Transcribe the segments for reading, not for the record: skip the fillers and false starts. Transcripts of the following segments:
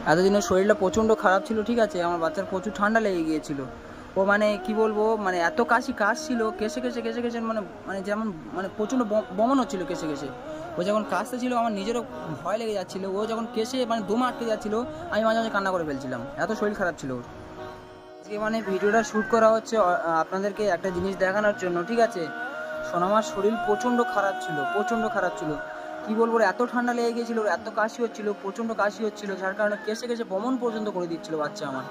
এতদিন ওর শরীরটা প্রচণ্ড খারাপ ছিল, ঠিক আছে, আমার বাচ্চার প্রচুর ঠান্ডা লেগে গিয়েছিল। ও মানে কি বলবো, মানে এত কাশছিল, কেসে কেসে মানে মানে যেমন মানে প্রচণ্ড বমন হচ্ছিলো কেসে কেসে। ও যখন কাশতে ছিল আমার নিজেরও ভয় লেগে যাচ্ছিলো। ও যখন কেসে মানে দমে আটকে যাচ্ছিলো, আমি মাঝে মাঝে কান্না করে ফেলছিলাম, এত শরীর খারাপ ছিল ওর। আজকে মানে ভিডিওটা শ্যুট করা হচ্ছে আপনাদেরকে একটা জিনিস দেখানোর জন্য, ঠিক আছে। সোনামার শরীর প্রচণ্ড খারাপ ছিল, কি বলবো, এত ঠান্ডা লেগে গিয়েছিল, এত কাশি হচ্ছিল, প্রচণ্ড কাশি হচ্ছিল, যার কারণে কেসে কেসে বমন পর্যন্ত করে দিচ্ছিল বাচ্চা আমার।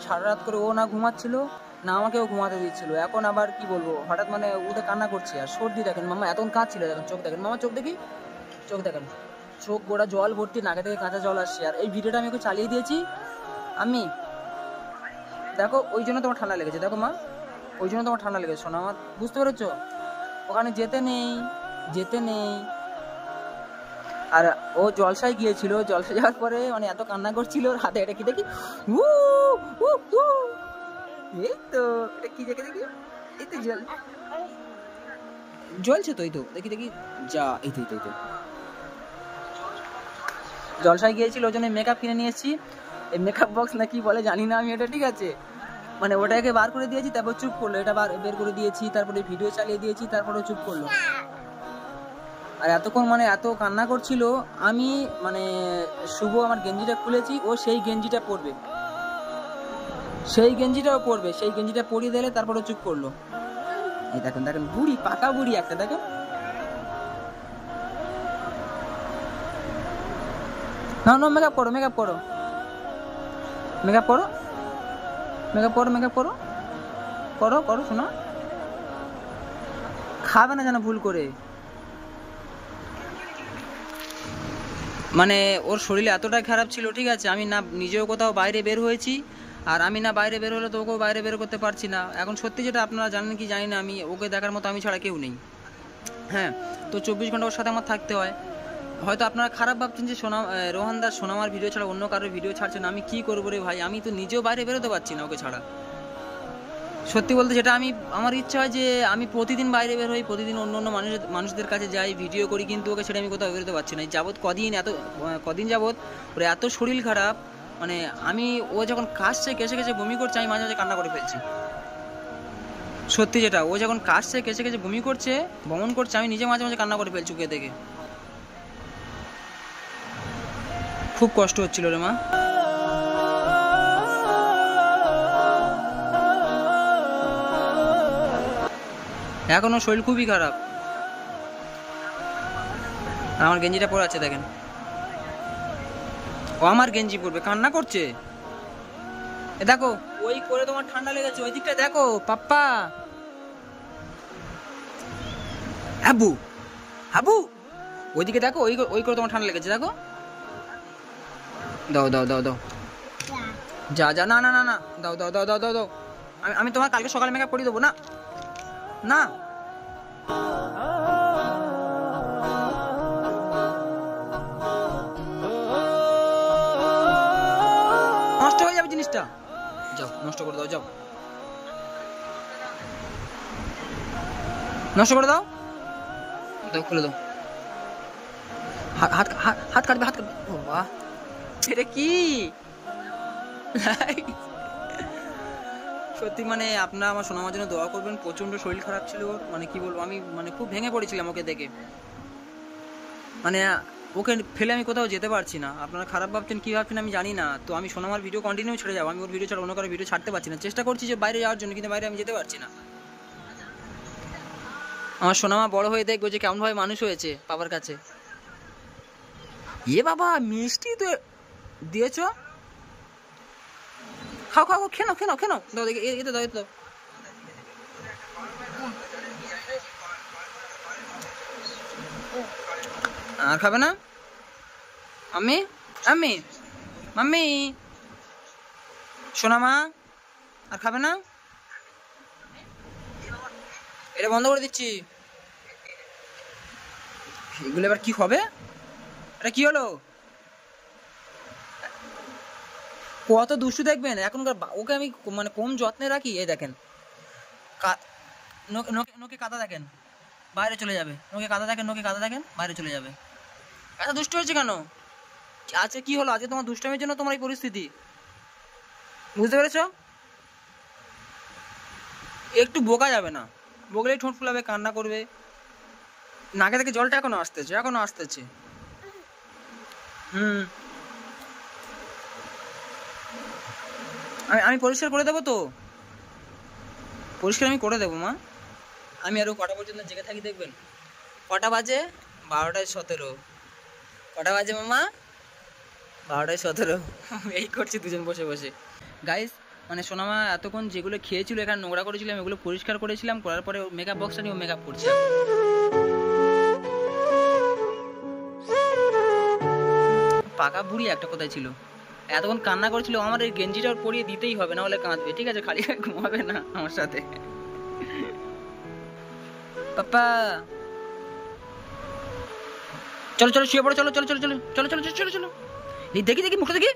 সারা রাত করে ও না ঘুমাচ্ছিল, না আমাকেও ঘুমাতে দিচ্ছিল। এখন আবার কি বলবো, হঠাৎ মানে ওদের কান্না করছে। আর সর্দি দেখেন, মামা এতক্ষণ কাঁদছিল, দেখেন চোখ দেখেন, মামা চোখ দেখি, চোখ দেখেন, চোখ গোড়া জল ভর্তি, নাকে থেকে কাঁচা জল আসছে। আর এই ভিডিওটা আমি ওকে চালিয়ে দিয়েছি আমি, দেখো ওই জন্য তোমার ঠান্ডা লেগেছে, দেখো মা, ওই জন্য তোমার ঠান্ডা লেগেছে শোনা আমার, বুঝতে পেরেছো? ওখানে যেতে নেই। আর ও জলসায় গিয়েছিল, জলসায় যাওয়ার পরে মানে এত কান্না করছিল, ওর হাতে এটা কি দেখি, এই তো এটা কি দেখে দেখি, এই তো জ্বলছে তো, এই তো দেখি যা, এই তো জলসায় গিয়েছিল, ওই জন্য মেকআপ কিনে নিয়ে এসেছি। এই মেকআপ বক্স না কি বলে জানি না আমি এটা, ঠিক আছে, মানে ওটাকে বার করে দিয়েছি, তারপর চুপ করলো, এটা বের করে দিয়েছি, তারপরে ভিডিও চালিয়ে দিয়েছি, তারপরে চুপ করলো। আর এতক্ষণ মানে এত কান্না করছিল, আমি মানে শুভ আমার গেঞ্জিটা খুলেছি, ও সেই গেঞ্জিটাও পরবে, সেই গেঞ্জিটা পরিয়ে দিলে তারপরে চুপ করলো। এই দেখেন বুড়ি, পাকা বুড়ি একটা, দেখেন। না মেকআপ করো শোনো, খাবে না যেন ভুল করে। মানে ওর শরীর এতটাই খারাপ ছিল, ঠিক আছে, আমি না নিজেও কোথাও বাইরে বের হয়েছি, আর আমি না বাইরে বের হলে তো ওকেও বাইরে বের করতে পারছি না। এখন সত্যি যেটা আপনারা জানেন কি জানি না, আমি ওকে দেখার মতো আমি ছাড়া কেউ নেই, হ্যাঁ। তো 24 ঘন্টা ওর সাথে আমার থাকতে হয়। হয়তো আপনারা খারাপ ভাবছেন যে রোহান দাস সোনামার ভিডিও ছাড়া অন্য কারোর ভিডিও ছাড়ছেন, আমি কি করবো রে ভাই, আমি তো নিজেও বাইরে বেরোতে পারছি না ওকে ছাড়া। সত্যি বলতে যেটা আমার ইচ্ছা হয় যে আমি প্রতিদিন বাইরে বের হই, প্রতিদিন অন্য মানুষদের কাছে যাই, ভিডিও করি, কিন্তু ওকে ছেড়ে আমি কোথাও বেরোতে পারছি না। কদিন যাবত ওর এত শরীর খারাপ, মানে ও যখন কাশছে, কেসে বমি করছে, আমি মাঝে মাঝে কান্না করে ফেলছি। সত্যি যেটা, ও যখন কাশছে, কেসে বমি করছে, বমন করছে, আমি নিজে মাঝে মাঝে কান্না করে ফেলছি ওকে দেখে। খুব কষ্ট হচ্ছিল রে মা। এখনো শরীর খুবই খারাপ। আমার গেঞ্জিটা পরে আছে দেখেন, ও আমার গেঞ্জি পরবে, কান্না করছে। এ দেখো, ওই করে তোমার ঠান্ডা লেগেছে, ওই দিকটা দেখো পাপ্পা, হাবু ওইদিকে দেখো, ওই করে তোমার ঠান্ডা লেগেছে, দেখো। দাও যা না দাও। আমি তোমার কালকে সকালে মেকআপ করিয়ে দেবো না। নষ্ট হয়ে যাবে জিনিসটা, যাও নষ্ট করে দাও, যাও নষ্ট করে দাও, খুলে দাও। হাত কাটবে। ও বাহ, এটা কি সত্যি মানে আপনারা আমার সোনামার জন্য দোয়া করবেন। প্রচন্ড শরীর খারাপ ছিল ওর, মানে কি বলবো, আমি মানে খুব ভেঙে পড়েছিলাম ওকে দেখে। মানে ওকে ফেলে আমি কোথাও যেতে পারছি না। আপনারা খারাপ ভাবছেন, কি ভাবছেন আমি জানি না। তো আমি সোনামার ভিডিও কন্টিনিউ ছেড়ে যাবো, আমি ওর ভিডিও ছাড়া অন্য কারো ভিডিও ছাড়তে পারছি না। চেষ্টা করছি যে বাইরে যাওয়ার জন্য, কিন্তু বাইরে আমি যেতে পারছি না। আমার সোনামা বড় হয়ে দেখবো যে কেমনভাবে মানুষ হয়েছে বাবার কাছে। বাবা মিষ্টি তো দিয়েছ, খাও খেনো দাও দেখি, এটা দাও আর খাবে না? মাম্মি সোনামা আর খাবে না? এটা বন্ধ করে দিচ্ছি। এগুলো এবার কি হবে? এটা কি হলো? কত দুষ্টু দেখবেন এখনকার। ওকে আমি মানে কম যত্নে রাখি। এই দেখেন নোকে কাদা দেখেন, বাইরে চলে যাবে। নোকে কাদা দেখেন বাইরে চলে যাবে। এত দুষ্টু হয়েছে কেন? আজকে কি হলো? আজকে তোমার দুষ্টামির জন্য তোমার এই পরিস্থিতি, বুঝতে পেরেছো? একটু বোকা যাবে না, বগলেই ঠোঁট ফুলাবে, কান্না করবে, নাকে থেকে জলটা এখনো আসতেছে, এখনো আসতেছে। হুম, আমি পরিষ্কার করে দেবো তো, পরিষ্কার আমি করে দেবো মা। আমি আরও কটা পর্যন্ত জেগে থাকি দেখবেন। কটা বাজে? 12:17। কটা বাজে মামা? 12:17। এই করছি দুজন বসে বসে। গাইস, মানে সোনামা এতক্ষণ যেগুলো খেয়েছিল, এখানে নোংরা করেছিলাম, এগুলো পরিষ্কার করেছিলাম, করার পরে মেকআপ বক্সটা নিয়ে মেকআপ করছে। পাকা বুড়ি একটা কোথায় ছিল, এতক্ষণ কান্না করেছিল। আমার এই গেঞ্জিটা ওর পরিয়ে দিতেই হবে, না হলে কাঁদবে, ঠিক আছে? খালি ঘুমাবে না আমার সাথে। পাপা চলো চলো শুয়ে পড়ো, চলো চলো চলো চলো চলো চলো চলো চলো চলো। এই দেখি দেখি মুখটা দেখি।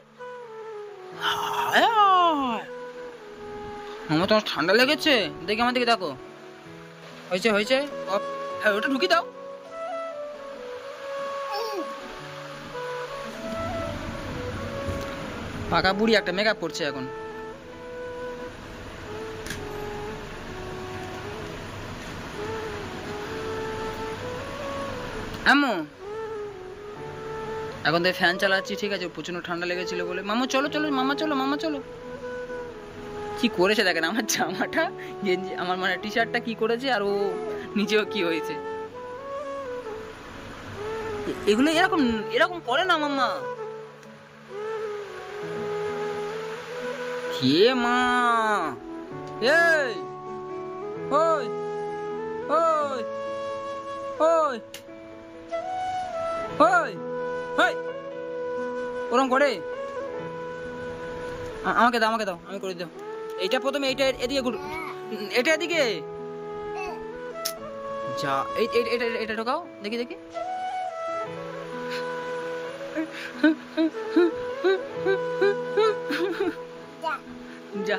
আমার তোমার ঠান্ডা লেগেছে, দেখি আমার দিকে দেখো। হয়েছে হয়েছে, হ্যাঁ ওটা ঢুকি দাও। পাকা বুড়ি একটা মেকআপ করছে এখন। আম্মু এখন তো ফ্যান চালাচ্ছি, ঠিক আছে? প্রচন্ড ঠান্ডা লেগেছিল বলে। মামা চলো চলো, মামা চলো, মামা চলো। কি করেছে দেখেন, আমার জামাটা, গেঞ্জি, আমার মানে টি শার্টটা কি করেছে, আর ও নিজেও কি হয়েছে। এগুলো এরকম এরকম করে না মাম্মা। কে মা? এই ওই ওই ওই ওই ওই ওরম করে? আমাকে দাও, আমাকে দাও, আমি করে দাও। এইটা প্রথমে, এইটা এদিকে ঘুর, এটা এদিকে যা, এটা এটা ঢোকাও, দেখি দেখি। যা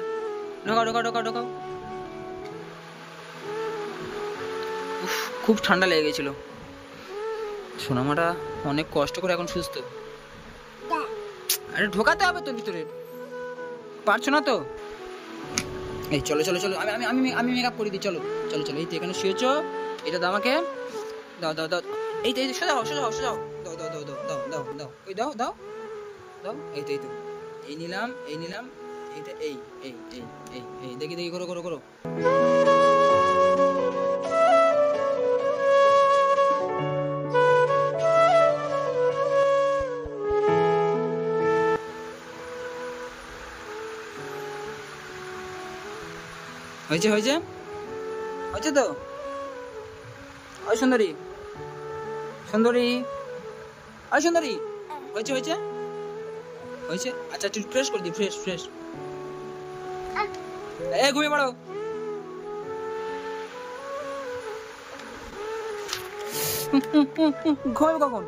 ঢোকাও ঢোকাও ঢোকাও ঢোকাও। খুব ঠান্ডা লেগে গেছিল। সোনামাটা অনেক কষ্ট করে এখন সুস্থ। আরে ঢোকাতে হবে তো ভিতরে, পারছো না তো? এই চলো চলো চলো, আমি আমি আমি আমি মেকআপ করে দিই, চলো চলো চলো। এই তো এখানে শুয়েছো, এটা দাও আমাকে, দাও দাও দাও। এই তো এই সোজাও সোজাও সোজাও, দাও দাও দাও দাও দাও দাও দাও, ওই দাও দাও দাও। এই তো এই তো, এই নিলাম এই নিলাম, এইটা এই এই এই এই এই দেখি দেখি, করো করো করো। হয়েছে হয়েছে হয়েছে তো? ওই সুন্দরী, সুন্দরী, ওই সুন্দরী, হয়েছে হয়েছে হয়েছে। আচ্ছা একটু ফ্রেশ করে দিই, ফ্রেশ ফ্রেশ। এ ঘুমিয়ে পড়ো। ঘুমাবে কখন?